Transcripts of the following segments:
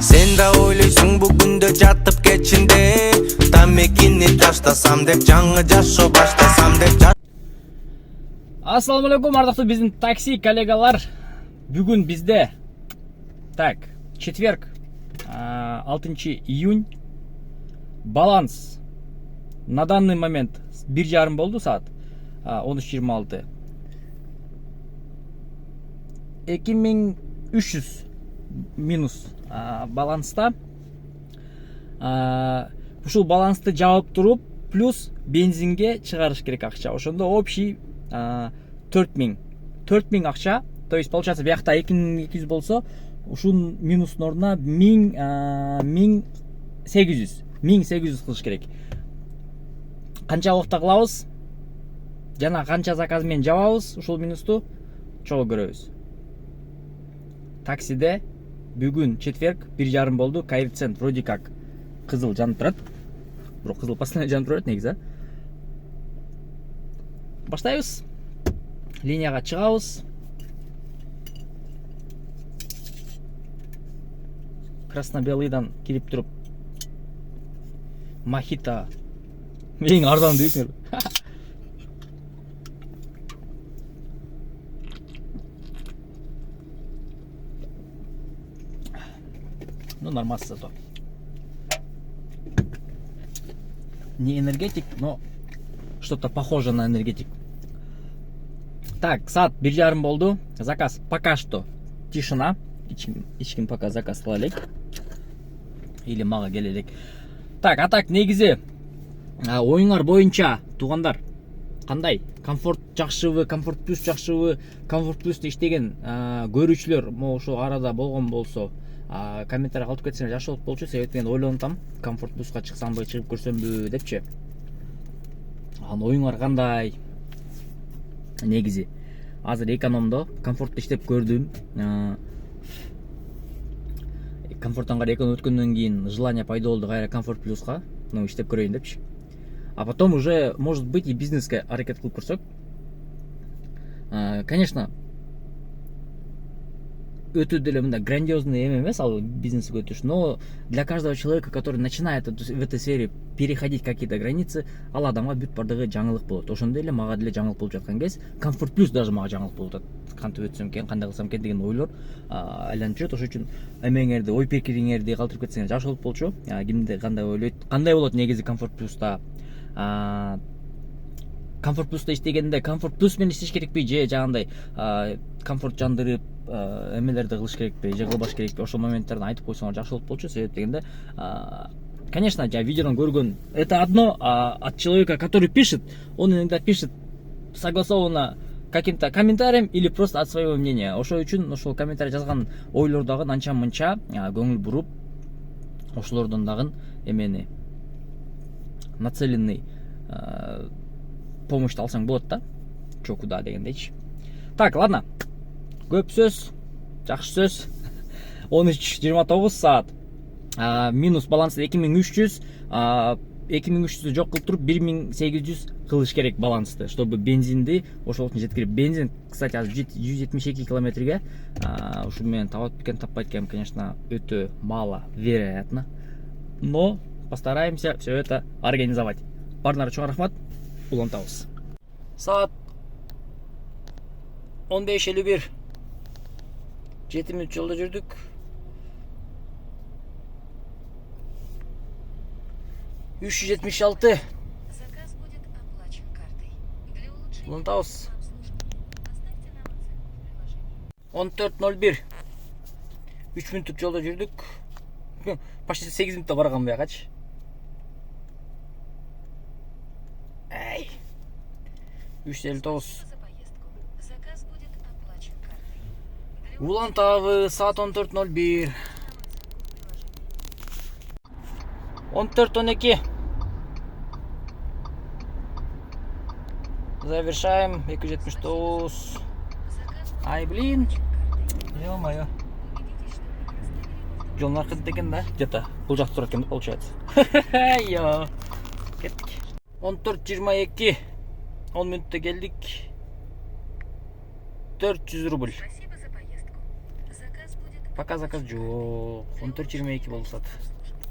Sen de ойлойсуң бүгүндө жатып кечинде тамекини таштасам деп жаңы жашоо баштасам деп. Ассаламу алейкум, ардактуу биздин такси коллегалар. Бүгүн бизде четверг, 6 июнь. Баланс на данный момент 1,5 болду саат, 13:26. 2300 минус баланста. Ушул балансты жабып туруп, плюс бензинге чыгарыш керек акча. Ошондо общий 4000 акча. То есть получается биякта 2200 болсо, ушул минустун ордуна 1800 кылыш керек. Канча убакта кылабыз жана канча заказ менен жабабыз ушул минусту чогуу көрөбүз. Таксиде бүгүн четверг 1,5 болду. Коэффициент вроде как кызыл жанып турат. Бирок кызыл постоянно жанып турат негизи. Баштайбыз. Линияга чыгабыз. Красно-белыйдан кирип туруп Мохито эң арзан дейсиңер. Ну, нормально зато. Не энергетик, но что-то похоже на энергетик. Так, саат 1,5 болду. Заказ пока что тишина. Ичким пока заказ кыла элек. Или мага келе элек. Так, а так негизи оюңар боюнча туугандар кандай? Комфорт жакшыбы, комфорт плюс жакшыбы? Комфорт плюсту иштеген көрүүчүлөр могу ошо арада болгон болсо комментарий калтырып кетсеңер жакшы болот болчу. Себеби мен ойлонуп атам, комфорт плюска чыксамбы, чыгып көрсөмбү депчи. Анын оюңар кандай? Негизи азыр экономдо комфортто иштеп көрдүм. Комфорттон кайра эконом өткөндөн кийин желание пайда болду кайра комфорт плюска, ну иштеп көрөйүн депчи. А потом уже может быть и бизнеске аракет кылып көрсөк. Конечно, өтүү деле мындай грандиозный эме эмес ал бизнеске өтүш, но для каждого человека, который начинает в этой сфере переходить какие-то границы, ал адамга бүт бардыгы жаңылык болот. Ошондой эле мага деле жаңылык болуп жаткан кез, комфорт плюс даже мага жаңылык болуп атат. Кантип өтсөм экен, кандай кылсам экен деген ойлор айланып жүрөт. Ошон үчүн эмеңерди, ой пикириңерди калтырып кетсеңер жакшы болуп болчу. Кимде кандай ойлойт, кандай болот негизи комфорт плюста? Комфорт плюста иштегенде комфорт плюс менен иштеш керекпи же жагандай комфорт жандырып эмелерди кылыш керекпи же кылбаш керекпи? Ошол моменттерди айтып койсоңор жакшы болуп болчу. Себеп дегенде конечно, я видеодон көргөн это одно, от человека, который пишет, он иногда пишет согласованно каким-то комментарием или просто от своего мнения. Ошол үчүн ошол комментарий жазган ойлор дагы анча-мынча көңүл буруп, ошолордон дагы эмени нацеленный помощь алсаң болот да. Чо куда дегендейчи. Так, ладно. Көп сөз, жакшы сөз. 13:29 саат. Минус балансы 2300. 2300 жок кылып туруп 1800 кылыш керек балансты, чтобы бензинди ошол жеткирип. Бензин, кстати, 172 километрге ушу менен табат экен, таппайт экен, конечно, өтө мало вероятно. Но постараемся все это организовать. Баарыңарга чоң рахмат. Улантабыз. Саат 15:51. 7 мүнөт жолдо жүрдүк. $376. Заказ будет оплачен картой. Для улучшения Улантабыз. оставьте нам оценку в приложении. 14:01. 3 мүнөттүк жолдо жүрдүк. Почти 8 мүнөттө барган буягачы. Эй. 3:59. За поездку. Заказ будет оплачен картой. Для Улантабы саат 14:01. нам оценку в приложении. 14:12. Завершаем. 279. Заказ будет Ай, блин. оплачен картой. Ё-моё. Убедитесь, что вы предоставили Жолдун аркасында экен да. Где-то бул жакта турат экен, получается. Йо. Кеттик. 14:22. 10 мүнөттө келдик. 400 рубль. Спасибо за поездку. Заказ будет пока заказ жоқ. 14:22 болуп саат.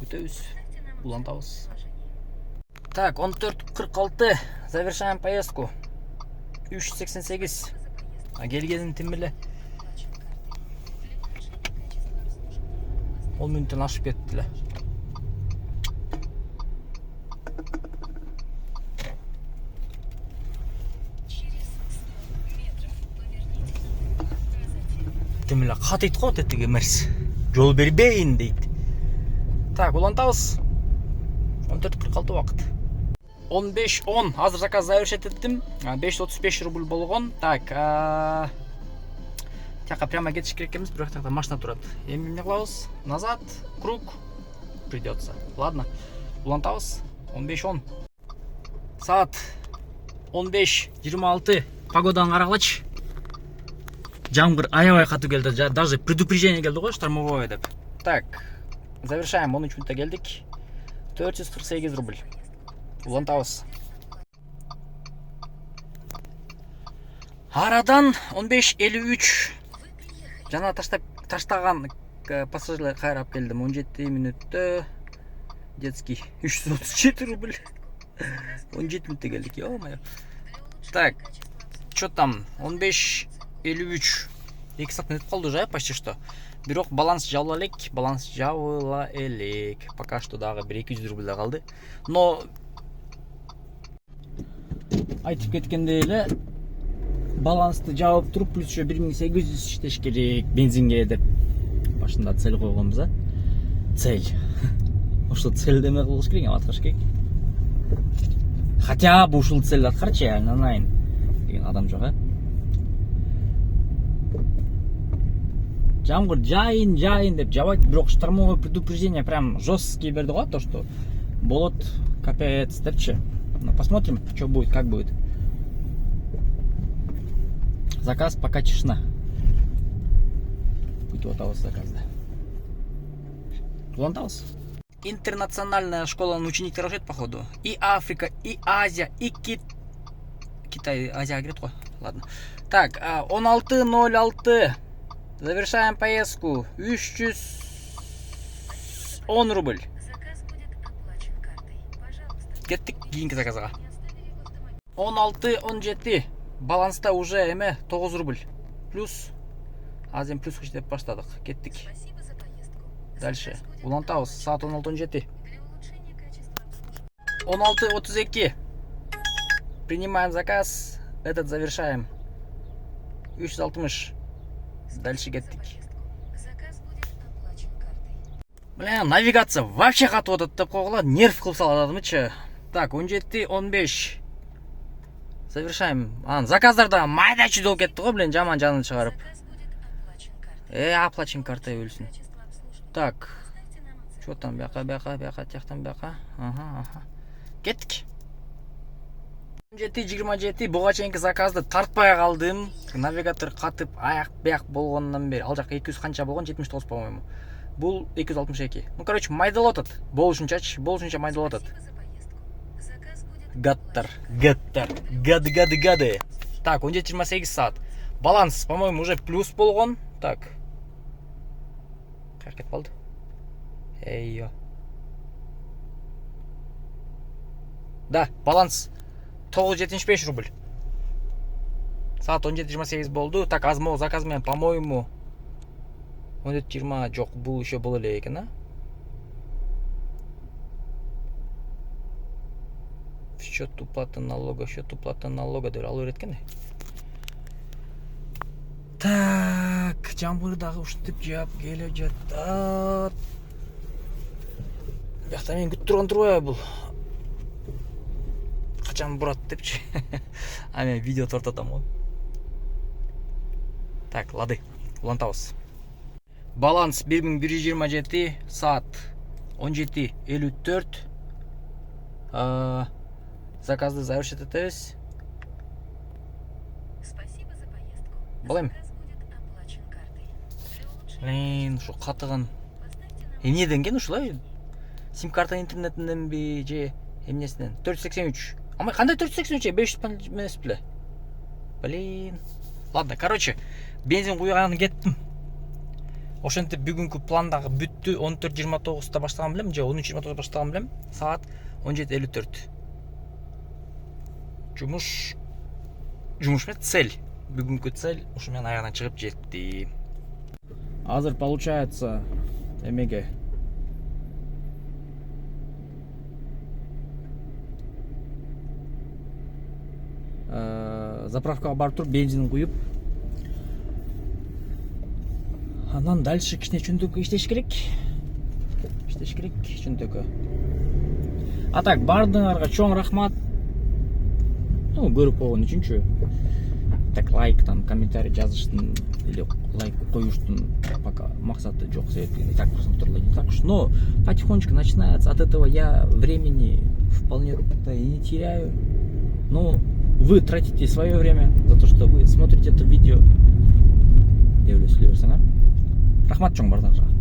Өтөбүз. Улантабыз. Так, 14:46. Завершаем поездку. 3:88. Келгенин тим эле. 10 мүнөттөн ашып кетти эле. Тим эле катыйт го тетиги мерс. Жол бербейин дейт. Так, улантабыз. 14:46 убакыт. 15:10. Азыр заказ завершить еттим. 535 рубль болгон. Так, тияка прямо кетиш керек эмес, бирок тиякта машина турат. Эми эмне кылабыз? Назад, круг придется. Ладно. Улантабыз. 15:10. Саат 15:26. Погоданы карагылачы. Жамгыр аябай катуу келди. Даже предупреждение келди го, штормовое деп. Так, завершаем. 13 минутта келдик. 448 рубль. Улантабыз. Арадан 15:53. Жана таштаган пассажирлер кайрап келдим. 17 мүнөттө детский 337 рубль. 17 мүнөттө келдик. Ё-моё. Так, что там? 15:53. 2 саат өтүп калды уже, почти что. Бирок баланс жабыла элек. Пока что дагы 200 рубль да калды. Но айтып кеткендей эле балансты жабып туруп плюс еще 1800 иштеш керек бензинге деп башында цель койгонбуз, а? Цель. Ошо цель деме кылыш керек, аткарыш керек. Хотя бы ушул цель аткарчы, айнанайын деген адам жок, а? Жамгыр жайын деп жабайт, бирок штормовое предупреждение прям жесткий берди го, то что болот капец депчи. Ну, посмотрим, что будет, как будет. Заказ пока тишина. Күтүп атабыз заказды. Улантабыз. Интернациональная школанын учениктери окушат, походу. И Африка, и Азия, и Китай, Азия кирет го. Ладно. Так, 16:06. Завершаем поездку. 310 рубль. Заказ будет оплачен картой. Пожалуйста. Кеттик кийинки заказга. 16:17. Баланста уже эме 9 рубль. Плюс. Азем плюс деп баштадык. Кеттик. Спасибо за поездку. Дальше. Заказ будет Улантабыз. Саат 16:17. для улучшения качества обслуживания. 16:32. Принимаем заказ. Этот завершаем. 360. Дальше кеттик. Заказ будет оплачен картой. Бля, навигация вообще катып атат деп койгула, нерв кылып салат адамычы. Так, 17:15. Завершаем. Заказдарда майда чүйдө кетти го, блин, жаман жанын чыгарып. Заказ будет оплачен картой. Оплачен картой өлсүн. Качество обслуживания. Так, Поставьте нам оценку. что там, бяка, тияктан бяка. Ага. Кеттик. 17:27 буга чейинки заказды тартпай калдым. Навигатор катып аяк бияк болгондон бери. Ал жак 200 канча болгон? 79, по-моему. Бул 262. Ну, короче, майдалап атат. Болушунча майдалап атат. Спасибо за поездку. Заказ будет Гады. Так, 17:28 саат. Баланс, по-моему, уже плюс болгон. Так. Каяка кетип калды? Эйо. Да, баланс 975 рубль. Саат 17:28 болду. Так, азмо заказ менен, по-моему, 17:20 жок, бул еще боло эле экен, а? Счет уплаты налога деп алып берет экен. Так, жамгыр дагы ушинтип жаап келе жатат. Бияқта мен күтүп турган турбайбы бул? Качан бурат депчи. А мен видео тартатам го. Так, лады. Улантабыз. Баланс 1127, саат 17:54. Заказды завершить этебиз. Спасибо за поездку. Балайм. Заказ будет оплачен картой. Для улучшения Блин, ушу катыган. поставьте нам Эмнеден экен ушулай? Сим карта интернетиненби же эмнесинен? 483. Ама кандай 483? 500 эмес беле? Блин. Ладно, короче, бензин куйганы кеттим. Ошентип бүгүнкү пландагы бүттү. 14:29 баштаган билем же 13:29 баштаган билем. Саат 17:54. Жумуш эмес, цель. Бүгүнкү цель ушу менен аягына чыгып жетти. Азыр получается эмеге заправкага барып туруп бензин куюп, андан дальше кичине чөнтөккө иштеш керек. Чөнтөккө. А так бардыңарга чоң рахмат. Ну, көрүп койгон үчүнчү. Так лайк, там комментарий жазыштын или лайк коюштун пока максаты жок, себеби и так просмотрлар не так уж. Но потихонечку начинается. От этого я времени вполне-то и не теряю. Но вы тратите свое время за то, что вы смотрите это видео. Рахмат чоң бардыңарга.